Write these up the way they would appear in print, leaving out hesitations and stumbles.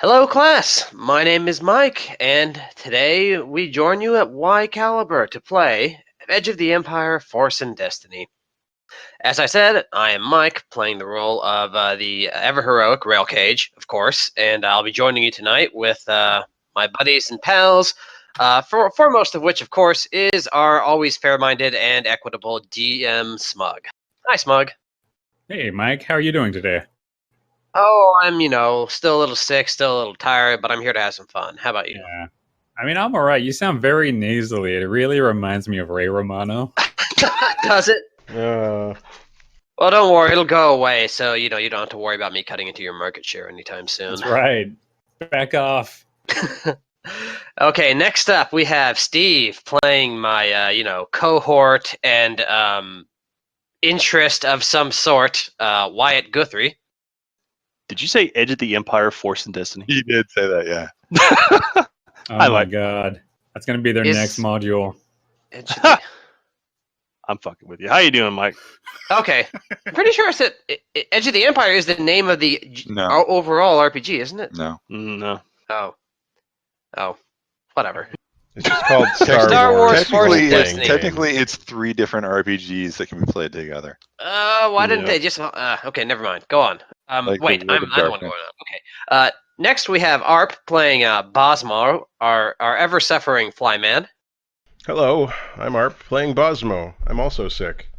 Hello, class. My name is Mike, and today we join you at Y Caliber to play Edge of the Empire: Force and Destiny. As I said, I am Mike, playing the role of the ever-heroic Rayle Cage, of course, and I'll be joining you tonight with my buddies and pals, foremost of which, of course, is our always fair-minded and equitable GM Smug. Hi, Smug. Hey, Mike, how are you doing today? Oh, I'm, still a little sick, still a little tired, but I'm here to have some fun. How about you? Yeah. I mean, I'm alright. You sound very nasally. It really reminds me of Ray Romano. Does it? Well, don't worry, it'll go away, so you don't have to worry about me cutting into your market share anytime soon. That's right. Back off. Okay, next up we have Steve playing my cohort and interest of some sort, Wyatt Guthrie. Did you say Edge of the Empire, Force and Destiny? He did say that, yeah. Oh my god. That's going to be their next module. I'm fucking with you. How you doing, Mike? Okay. I'm pretty sure it's that Edge of the Empire is the name of the overall RPG, isn't it? No. No. Oh. Whatever. It's just called Star Wars Force and Destiny. Technically, it's 3 different RPGs that can be played together. Why didn't they just... okay, never mind. Go on. Wait, I'm the one going on. Okay. Next, we have Arp playing Bosmo, our ever-suffering flyman. Hello, I'm Arp playing Bosmo. I'm also sick.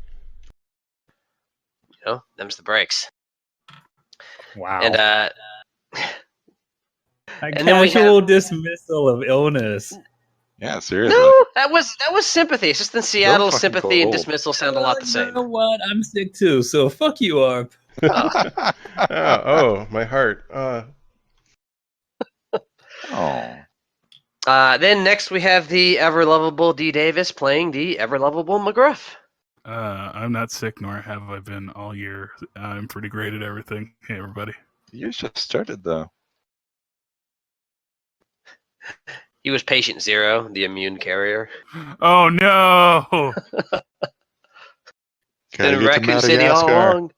Them's the breaks. Wow. And a casual dismissal of illness. Yeah, seriously. No, that was sympathy. It's just in Seattle, sympathy and dismissal sound a lot the same. You know what? I'm sick too, so fuck you, Arp. Oh, my heart. Then next we have the ever-lovable D. Davis playing the ever-lovable McGruff. I'm not sick, nor have I been all year. I'm pretty great at everything. Hey, everybody. You just started, though. He was patient zero, the immune carrier. Oh, no! Been in Raccoon City all along.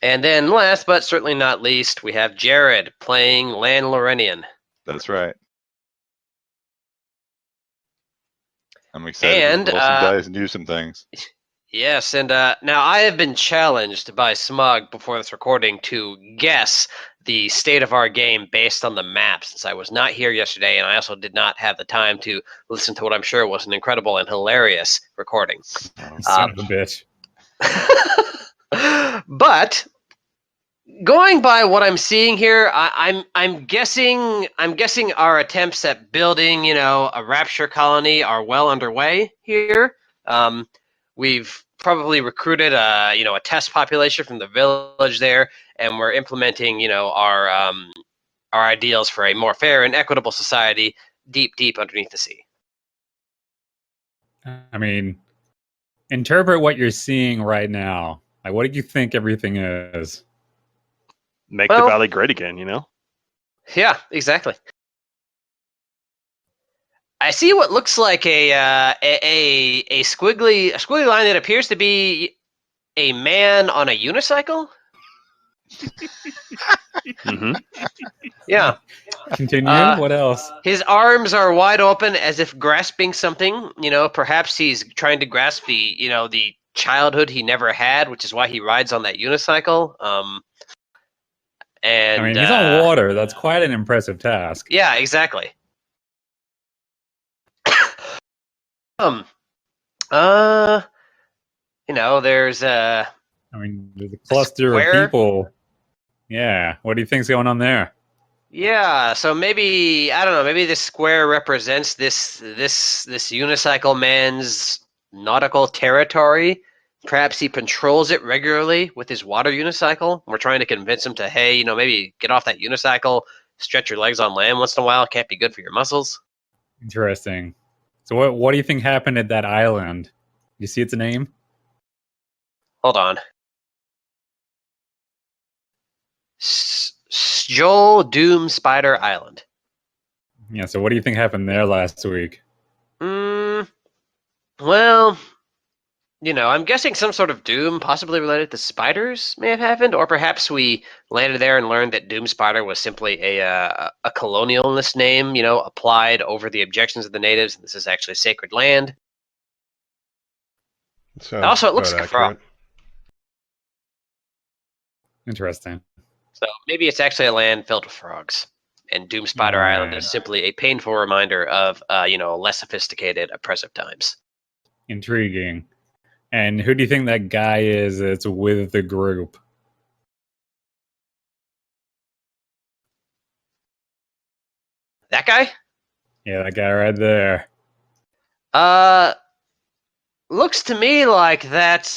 And then last, but certainly not least, we have Jared playing Lan Lorenian. That's right. I'm excited to roll some dice and do some things. Yes, and now I have been challenged by Smug before this recording to guess the state of our game based on the map, since I was not here yesterday, and I also did not have the time to listen to what I'm sure was an incredible and hilarious recording. Son of a bitch. But going by what I'm seeing here, I'm guessing our attempts at building, a rapture colony are well underway here. We've probably recruited a test population from the village there, and we're implementing our ideals for a more fair and equitable society deep underneath the sea. I mean, interpret what you're seeing right now. Like, what do you think everything is? Make the valley great again, Yeah, exactly. I see what looks like a squiggly line that appears to be a man on a unicycle. Mm-hmm. Yeah. Continue. What else? His arms are wide open as if grasping something. Perhaps he's trying to grasp the childhood he never had, which is why he rides on that unicycle. And I mean, he's on water. That's quite an impressive task. Yeah, exactly. There's a... I mean, there's a cluster of people. Yeah, what do you think's going on there? Yeah, so maybe, I don't know, maybe this square represents this unicycle man's nautical territory. Perhaps he patrols it regularly with his water unicycle. We're trying to convince him to, hey, maybe get off that unicycle, stretch your legs on land once in a while. It can't be good for your muscles. Interesting. So what do you think happened at that island? You see its name? Hold on. Joel Doom Spider Island. Yeah, so what do you think happened there last week? Well, I'm guessing some sort of doom, possibly related to spiders, may have happened, or perhaps we landed there and learned that Doom Spider was simply a colonialist name, applied over the objections of the natives, and this is actually sacred land. Also, it looks like a frog. Interesting. So maybe it's actually a land filled with frogs, and Doom Spider Island is simply a painful reminder of, less sophisticated, oppressive times. Intriguing. And who do you think that guy is that's with the group? That guy? Yeah, that guy right there. Looks to me like that's,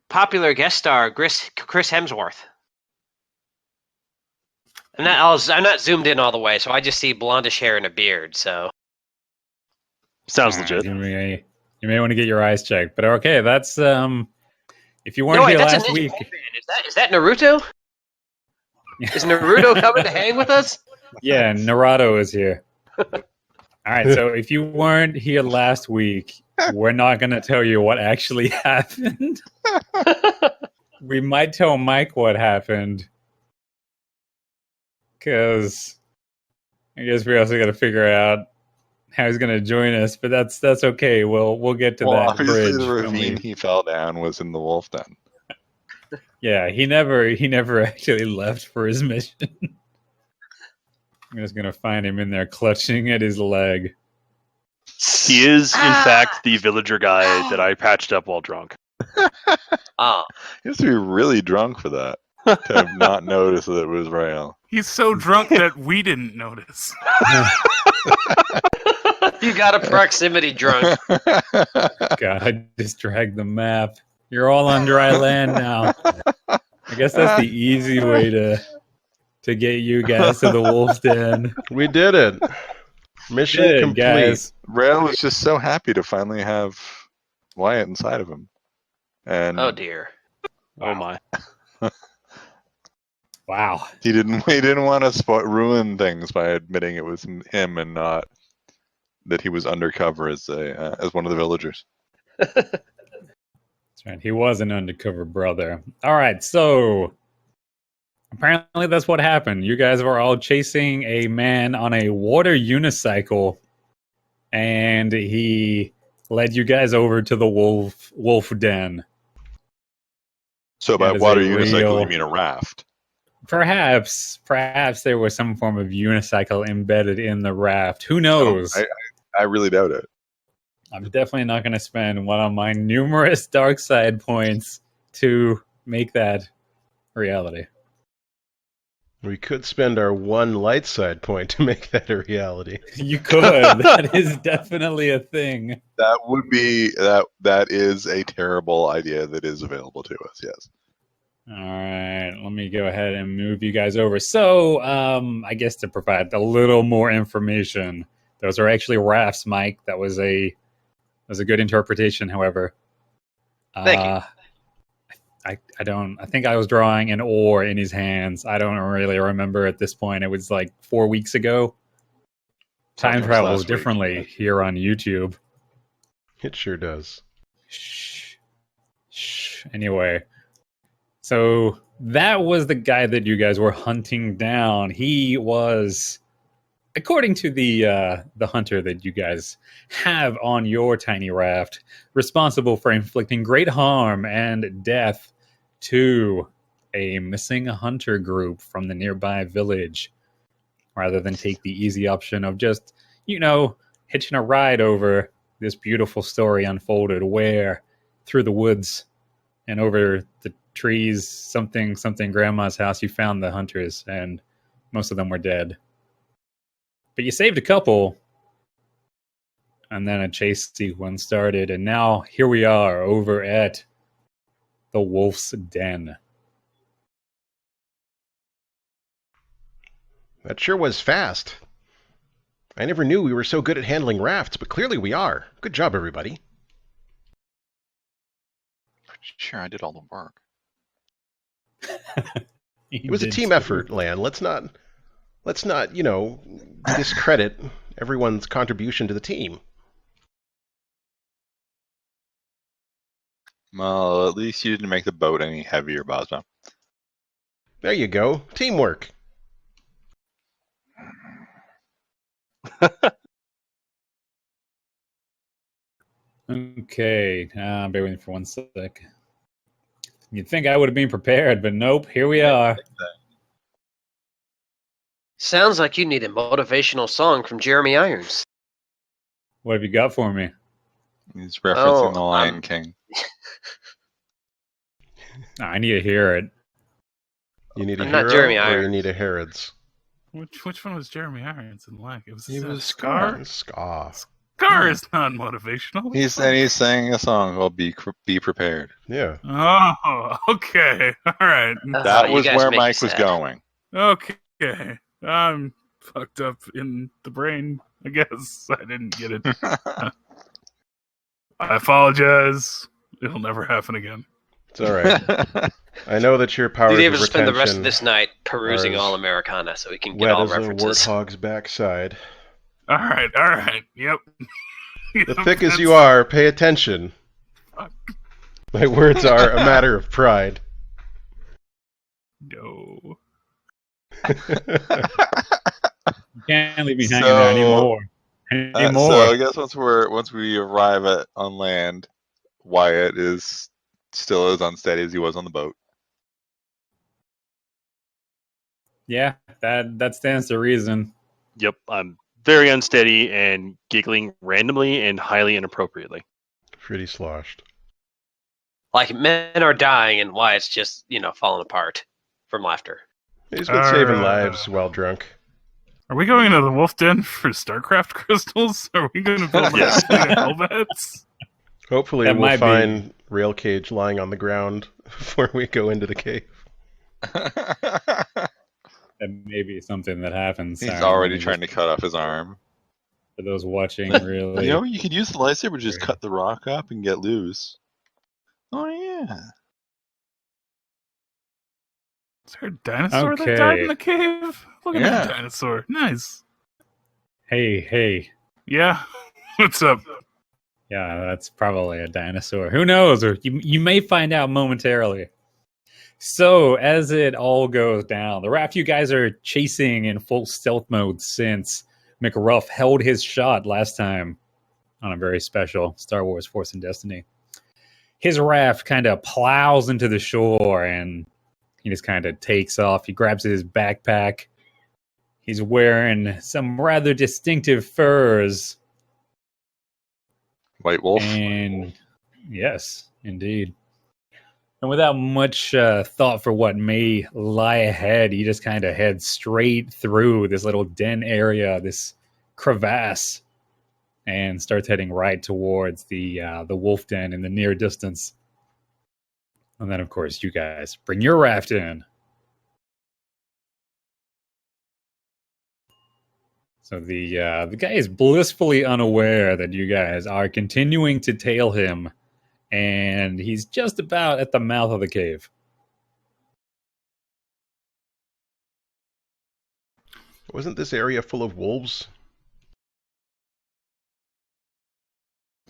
popular guest star Chris Hemsworth. I'm not zoomed in all the way, so I just see blondish hair and a beard. So sounds legit. You may want to get your eyes checked, but okay, that's if you weren't here last week. Is that Naruto? Is Naruto coming to hang with us? Yeah, Naruto is here. All right, so if you weren't here last week, we're not going to tell you what actually happened. We might tell Mike what happened, because I guess we also got to figure out how he's going to join us. But that's okay. We'll get to that obviously bridge. The ravine he fell down was in the wolf den. Yeah, he never actually left for his mission. I'm just gonna find him in there clutching at his leg. He is, in fact, the villager guy that I patched up while drunk. Oh. He has to be really drunk for that, to have not noticed that it was Rayle. He's so drunk that we didn't notice. You got a proximity drunk. God, I just dragged the map. You're all on dry land now. I guess that's the easy way to get you guys to the wolf's den. We did it. Mission complete. Guys. Rayle was just so happy to finally have Wyatt inside of him. And oh dear. Oh my. Wow. He didn't want to ruin things by admitting it was him and not that he was undercover as one of the villagers. That's right. He was an undercover brother. All right, so apparently that's what happened. You guys were all chasing a man on a water unicycle, and he led you guys over to the wolf den. So by water unicycle, you mean a raft? Perhaps there was some form of unicycle embedded in the raft. Who knows? I really doubt it. I'm definitely not going to spend one of my numerous dark side points to make that reality. We could spend our one light side point to make that a reality. You could. That is definitely a thing. That would be that is a terrible idea that is available to us, yes. All right, let me go ahead and move you guys over. So, I guess to provide a little more information, those are actually rafts, Mike. That was a good interpretation, however. Thank you. I think I was drawing an oar in his hands. I don't really remember at this point. It was like 4 weeks ago. Time travels differently here on YouTube. It sure does. Shh. Anyway, so that was the guy that you guys were hunting down. He was, according to the hunter that you guys have on your tiny raft, responsible for inflicting great harm and death to a missing hunter group from the nearby village, rather than take the easy option of just, hitching a ride over this beautiful story unfolded where through the woods and over the trees, something grandma's house, you found the hunters, and most of them were dead. But you saved a couple, and then a chase sequence started, and now here we are over at the wolf's den. That sure was fast. I never knew we were so good at handling rafts, but clearly we are. Good job, everybody. Sure, I did all the work. It was a team effort, Lan. Let's not, discredit everyone's contribution to the team. Well, at least you didn't make the boat any heavier, Bosma. There you go. Teamwork. Okay, bear with me for 1 sec. You'd think I would have been prepared, but nope, here we are. Sounds like you need a motivational song from Jeremy Irons. What have you got for me? He's referencing the Oh, Lion King. I need to hear it. You need a I'm hero, not Jeremy or you Irons. need a Herod's? Which one was Jeremy Irons in like? It was He was Scar. Scar. Scar is not motivational. He's sang a song called "Be Prepared." Yeah. Oh, okay. All right. That you was guys where make me Mike was sad. going. Okay. I'm fucked up in the brain, I guess. I didn't get it. I apologize. It'll never happen again. It's all right. I know that your powers You'd be of able to spend the rest of retention this night perusing are all as Americana so we can get wet all as a references. warthog's backside. All right. Yep. The thick as you are, pay attention. My words are a matter of pride. No. You can't leave me hanging there anymore. So I guess once we arrive on land, Wyatt is still as unsteady as he was on the boat. Yeah, that stands to reason. Yep, I'm very unsteady and giggling randomly and highly inappropriately. Pretty sloshed. Like, men are dying and Wyatt's just, falling apart from laughter. He's been saving lives while drunk. Are we going into the wolf den for StarCraft crystals? Are we going to build Yes. Hellbats? Hopefully That we'll might be. find Rail Cage lying on the ground before we go into the cave. That may be something that happens. He's Sorry, already let me trying to just- cut off his arm. For those watching, really. You could use the lightsaber, just cut the rock up and get loose. Oh yeah. Is there a dinosaur that died in the cave? Look at Yeah. that dinosaur. Nice. Hey. Yeah. What's up? Yeah, that's probably a dinosaur. Who knows? Or you may find out momentarily. So, as it all goes down, the raft you guys are chasing in full stealth mode since McRuff held his shot last time on a very special Star Wars Force and Destiny. His raft kind of plows into the shore and he just kind of takes off. He grabs his backpack. He's wearing some rather distinctive furs. White Wolf. And yes, indeed. And without much thought for what may lie ahead, he just kind of heads straight through this little den area, this crevasse, and starts heading right towards the wolf den in the near distance. And then, of course, you guys bring your raft in. So the guy is blissfully unaware that you guys are continuing to tail him, and he's just about at the mouth of the cave. Wasn't this area full of wolves?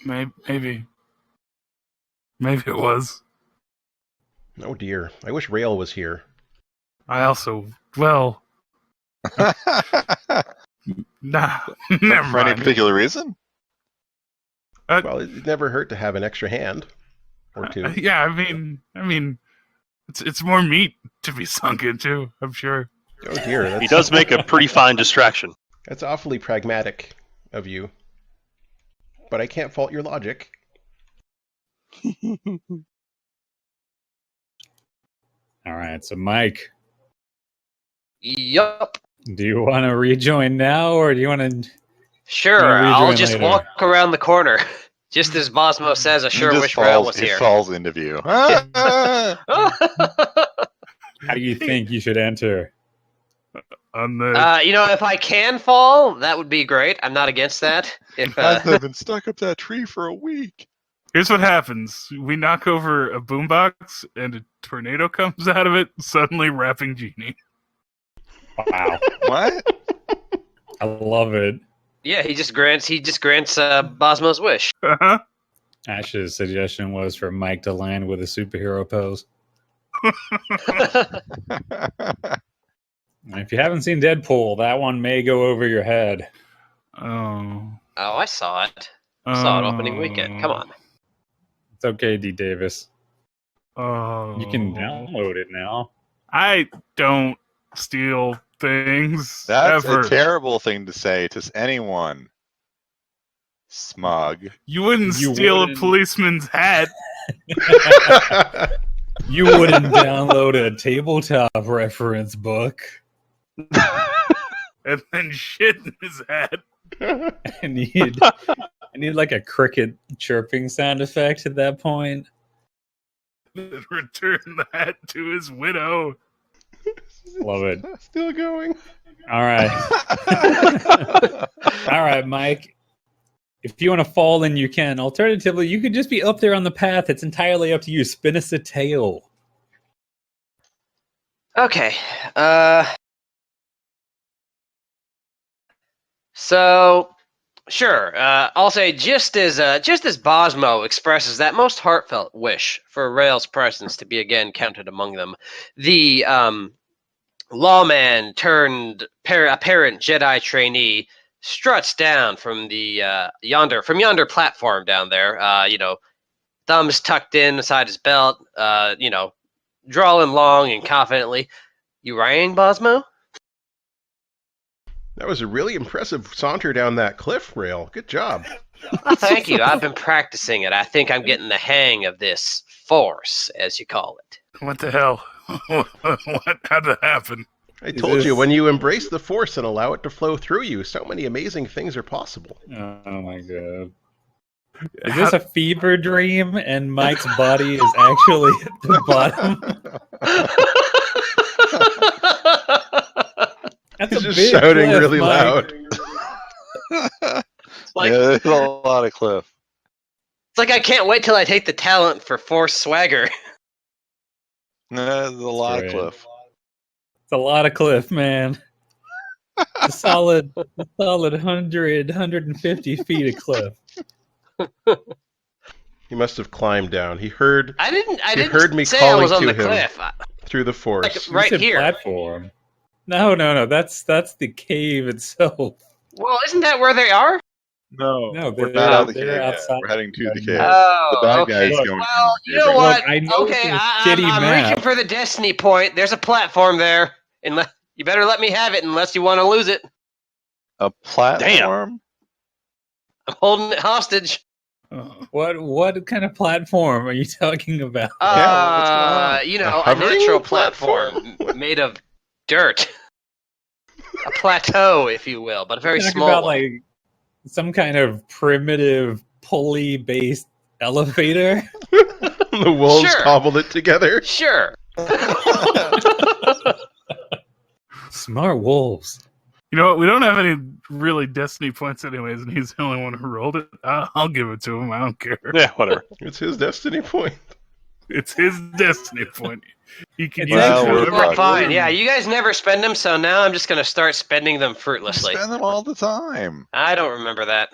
Maybe it was. Oh dear. I wish Rayle was here. I also, well, nah, never For any mind. particular reason? Well, it never hurt to have an extra hand or two. Yeah, I mean, it's more meat to be sunk into, I'm sure. Oh dear. He does make a pretty fine distraction. That's awfully pragmatic of you. But I can't fault your logic. All right, so Mike, Yup. do you want to rejoin now, or do you want to... Sure, Yeah, I'll rejoin just later. walk around the corner. Just as Bosmo says, I sure He just wish Rayle was he here. falls into view. How do you think you should enter? On the if I can fall, that would be great. I'm not against that. If I've been stuck up that tree for a week. Here's what happens. We knock over a boombox and a tornado comes out of it, suddenly rapping Genie. Wow, What? I love it. yeah, he just grants Bosmo's wish. Uh-huh. Ash's suggestion was for Mike to land with a superhero pose. And if you haven't seen Deadpool, that one may go over your head. Oh. Oh, I saw it. Saw it opening weekend. Come on. It's okay, D. Davis. Oh. You can download it now. I don't steal things. That's ever. a terrible thing to say to anyone. Smug. You wouldn't You steal wouldn't. a policeman's hat. You wouldn't download a tabletop reference book. And then shit in his hat. I need like a cricket chirping sound effect at that point. And return the hat to his widow. Love it. Still going. All right. All right, Mike. If you want to fall in, you can. Alternatively, you could just be up there on the path. It's entirely up to you. Spin us a tail. Okay. So, sure. I'll say just as Bosmo expresses that most heartfelt wish for Rayle's presence to be again counted among them, the lawman turned apparent Jedi trainee struts down from the yonder platform down there. Thumbs tucked in inside his belt. Drawing long and confidently. You riding, Bosmo? That was a really impressive saunter down that cliff, Rayle. Good job. Oh, thank you. I've been practicing it. I think I'm getting the hang of this force, as you call it. What the hell? How'd that happen? I told you, when you embrace the Force and allow it to flow through you, so many amazing things are possible. Oh my god. Is this a fever dream and Mike's body is actually at the bottom? That's He's a just big shouting cliff, really Mike. loud. Like, Yeah, there's a lot of cliff. it's like I can't wait till I take the talent for force swagger. There's a lot Great. of cliff. It's a lot of cliff, man. A solid 150 feet of cliff. He must have climbed down. He heard I didn't heard me say I was on calling the to him. cliff. through the Force. Like, You right said here. Platform. No. That's the cave itself. Well, isn't that where they are? No, No, we're they're- not out of the they're cave yet. outside. We're heading to the cave. Oh, The bad okay. guy's Look, going. Well, to you know the what? Look, I know Okay, it's a I'm shitty map. reaching for the destiny point. There's a platform there. You better let me have it unless you want to lose it. A platform. I'm holding it hostage. What kind of platform are you talking about? Yeah, what's going on? A A hovering natural platform? platform made of dirt. A plateau, if you will, but a very Talking small about one. like some kind of primitive pulley-based elevator. The wolves Sure. cobbled it together. Sure. Smart wolves. You know what? We don't have any really destiny points anyways, and he's the only one who rolled it. I'll give it to him. I don't care. Yeah, whatever. It's his destiny point. It's his destiny point. He can It's use Well, it we're however- fine. Fine. Yeah, you guys never spend them, so now I'm just going to start spending them I fruitlessly. spend them all the time. I don't remember that.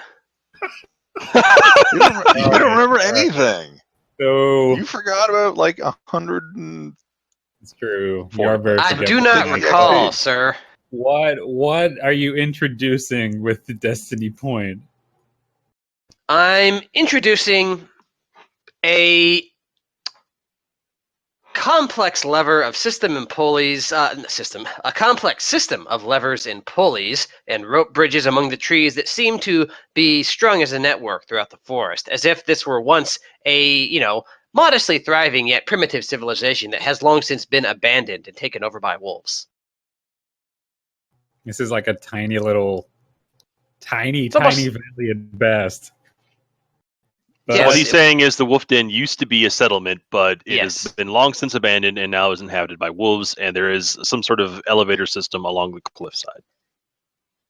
You don't remember anything. So You forgot about like 100 and it's true. You Four. are very I forgetful. do not Yeah. recall, sir. What are you introducing with the destiny point? I'm introducing a complex lever of system and pulleys. A complex system of levers and pulleys and rope bridges among the trees that seem to be strung as a network throughout the forest, as if this were once a modestly thriving yet primitive civilization that has long since been abandoned and taken over by wolves. This is like a tiny little, tiny almost- valley at best. But Yes. What he's saying is the Wolf Den used to be a settlement, but it Yes. has been long since abandoned and now is inhabited by wolves, and there is some sort of elevator system along the cliffside.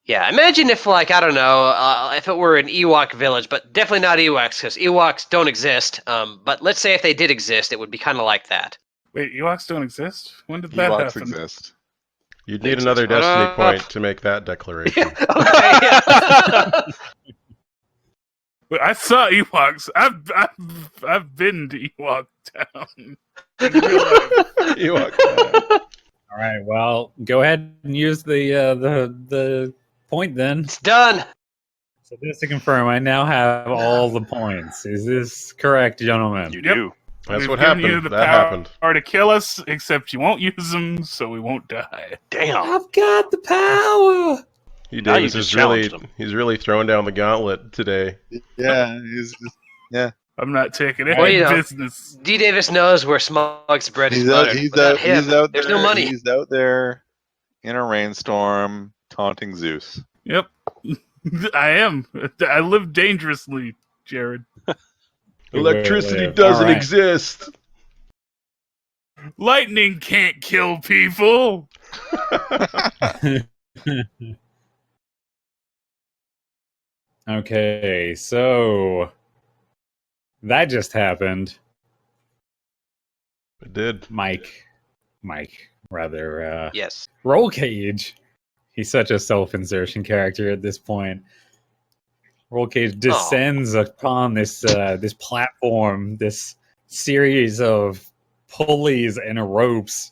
Yeah, imagine if, like, I don't know, if it were an Ewok village, but definitely not Ewoks, because Ewoks don't exist. But let's say if they did exist, it would be kind of like that. Wait, Ewoks don't exist? When did that Ewoks happen? exist. You'd need another destiny point to make that declaration. Okay, yeah. But I saw Ewoks. I've been to Ewok Town. In real life. Ewok. All right. Well, go ahead and use the point then. It's done. So just to confirm, I now have all the points. Is this correct, gentlemen? You Yep. do. That's We've what given happened. you the That power happened. to kill us, except you won't use them, so we won't die. Damn. I've got the power. Now you Davis just is really challenged him. he's really throwing down the gauntlet today. Yeah, I'm not taking any Well, you know, business. D. Davis knows where Smug's bread is he's out, buttered. he's Without out, him, he's out there's there, no money. He's out there in a rainstorm taunting Zeus. Yep. I am. I live dangerously, Jared. Electricity Live. doesn't All right. exist. Lightning can't kill people. Okay, so that just happened. It did. Mike, rather. Yes. Roll Cage. He's such a self-insertion character at this point. Roll Cage descends upon this this platform, this series of pulleys and ropes,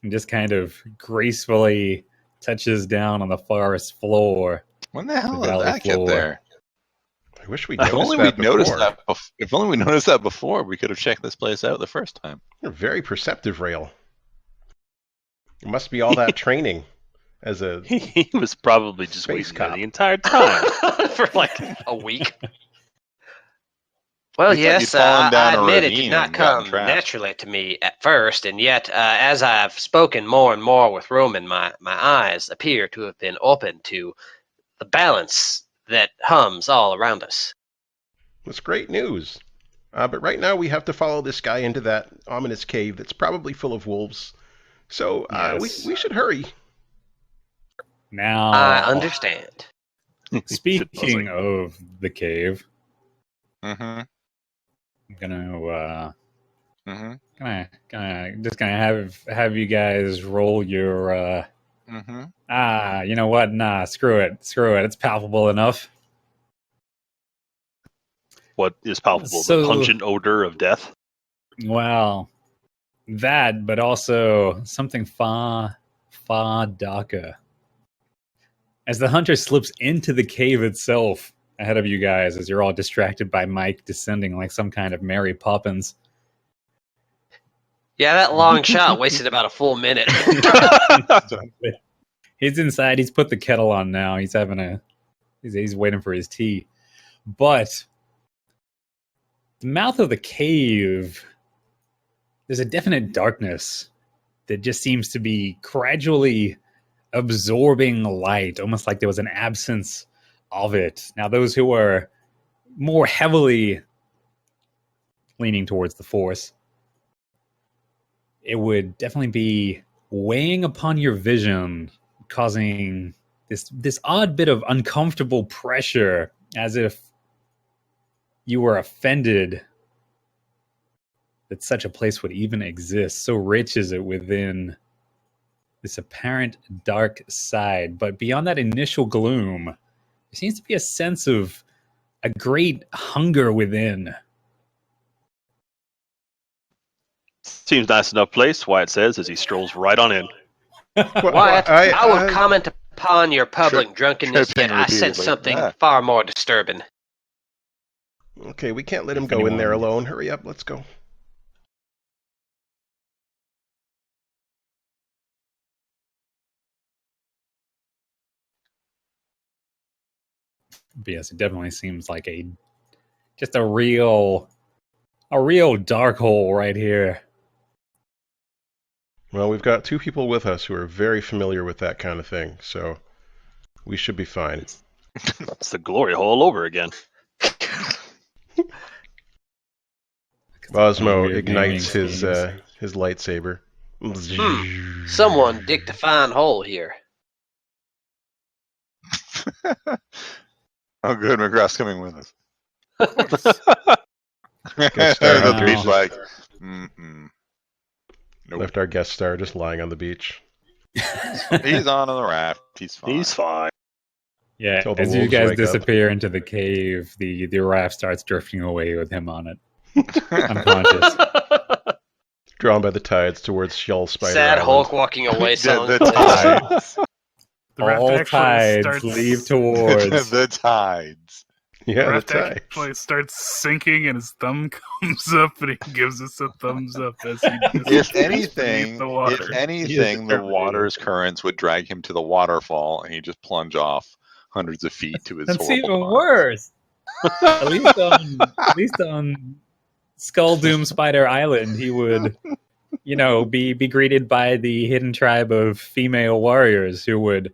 and just kind of gracefully touches down on the forest floor. When the hell The did valley that get floor. there? I wish we If noticed only that we'd noticed before. that. If only we noticed that before, we could have checked this place out the first time. You're very perceptive, Rayle. It must be all that training as a. He was probably just Space waiting there cop. the entire time. For like a week. Well, We thought yes, you'd fallen down I a admit it ravine did not and gotten come trapped. naturally to me at first, and yet, as I've spoken more and more with Roman, my eyes appear to have been opened to the balance that hums all around us. That's great news. But right now we have to follow this guy into that ominous cave that's probably full of wolves. So Yes. we should hurry. Now, I understand. speaking of the cave, Mm-hmm. I'm gonna Mm-hmm. gonna have you guys roll your Mm-hmm. you know what? Nah, screw it. It's palpable enough. What is palpable? So- The pungent odor of death. Well, that, but also something far darker. As the hunter slips into the cave itself ahead of you guys, as you're all distracted by Mike descending like some kind of Mary Poppins. Yeah, that long shot wasted about a full minute. He's inside. He's put the kettle on now. He's waiting for his tea. But the mouth of the cave, there's a definite darkness that just seems to be gradually absorbing light, almost like there was an absence of it. Now, those who are more heavily leaning towards the Force, it would definitely be weighing upon your vision, causing this odd bit of uncomfortable pressure, as if you were offended that such a place would even exist. So rich is it within this apparent dark side. But beyond that initial gloom, there seems to be a sense of a great hunger within. Seems nice enough place, Wyatt says as he strolls right on in. Wyatt, I would comment upon your public drunkenness, yet tripping I sense repeatedly. something Ah. far more disturbing. Okay, we can't let him If go in there anyone- alone. Hurry up, let's go. But yes, it definitely seems like just a real dark hole right here. Well, we've got two people with us who are very familiar with that kind of thing, so we should be fine. It's the glory hole over again. Osmo Weird ignites naming his schemes. his lightsaber. Someone digged a fine hole here. Oh, good. McGrath's coming with us. Guest star The now. beach like, mm-mm. Nope. Left our guest star just lying on the beach. He's on the raft. He's fine. He's fine. Yeah, Till the as you wolves guys wake up. disappear into the cave, the raft starts drifting away with him on it, unconscious. Drawn by the tides towards Shell Spider Sad Island. Hulk walking away song. the please. tides. The raft All actually tides starts, leave towards. The tides. Yeah, the raft tides. actually starts sinking, and his thumb comes up, and he gives us a thumbs up as he If disappears anything, beneath the water. the water's currents would drag him to the waterfall, and he'd just plunge off hundreds of feet to his That's horrible even demise. worse. at least on Skull Doom Spider Island, he would, be greeted by the hidden tribe of female warriors who would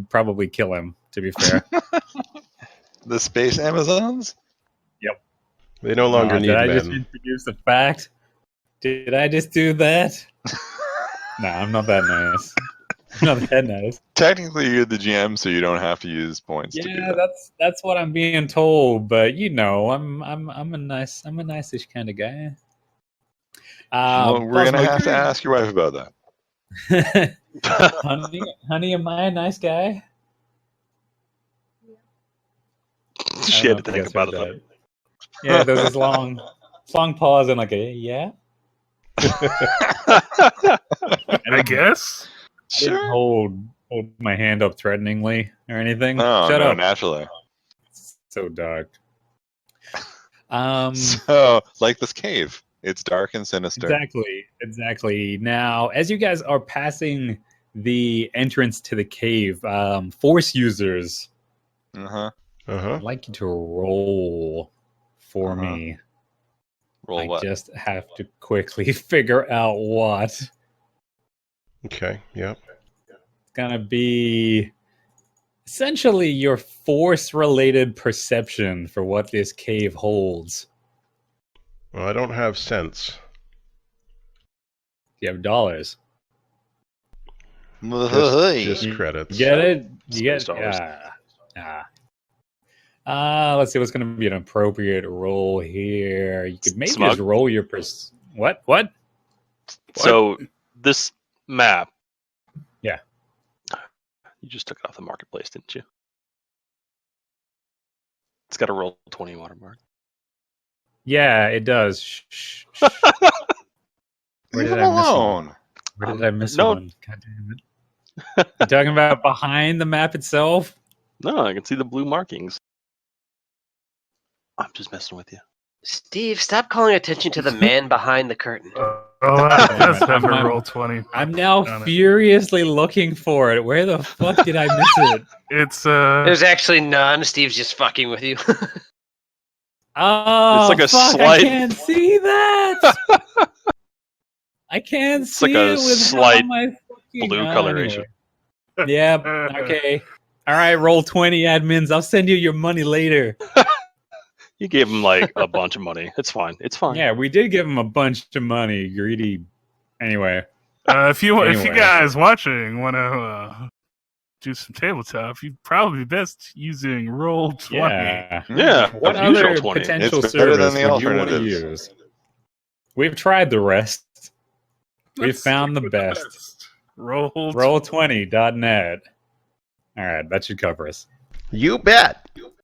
probably kill him. To be fair, The space Amazons? They no longer need did I just men. introduce the fact? Did I just do that? No, I'm not that nice. I'm not that nice. Technically, you're the GM, so you don't have to use points to do Yeah, that. that's what I'm being told, but I'm a nice-ish kind of guy. Well, we're plus gonna my have to character- ask your wife about that. honey, am I a nice guy? She I had don't to know if think you guys about heard it. that. Yeah, there's this long pause and like a yeah. I guess. I didn't hold my hand up threateningly or anything. No, Shut no, up. naturally. It's so dark. So, like this cave, it's dark and sinister. Exactly. Now, as you guys are passing the entrance to the cave, Force users, Uh-huh. I'd like you to roll for Uh-huh. me. Roll I what? just have to quickly figure out what. Okay, yep. It's gonna be essentially your force-related perception for what this cave holds. Well, I don't have sense. You have dollars. Just You credits. get it? You get Space dollars. let's see what's going to be an appropriate roll here. You could maybe Smug? just roll your What? So this map. Yeah. You just took it off the marketplace, didn't you? It's got a roll 20 watermark. Yeah, it does. Shh. Where Leave did him I miss one? alone. Where did I miss no. one? God damn it. You talking about behind the map itself? No, I can see the blue markings. I'm just messing with you. Steve, stop calling attention to the man behind the curtain. Let's have I'm a not- roll 20. I'm now Got it. furiously looking for it. Where the fuck did I miss it? It's There's actually none. Steve's just fucking with you. Oh, It's like a fuck, slight- I can't see that. I can't It's see like a it with slight how my fucking blue coloration. Anyway. Yep. Okay. All right. Roll 20 admins. I'll send you your money later. You gave him like a bunch of money. It's fine. It's fine. Yeah, we did give him a bunch of money. Greedy. Anyway. if you Anyway. guys watching want to do some tabletop, you'd probably be best using roll 20. Yeah. Yeah. What the usual other 20. potential It's better than service the would you want to alternatives. use? We've tried the rest. We've Let's found stick the with best. Roll. Roll20.net. All right, that should cover us. You bet.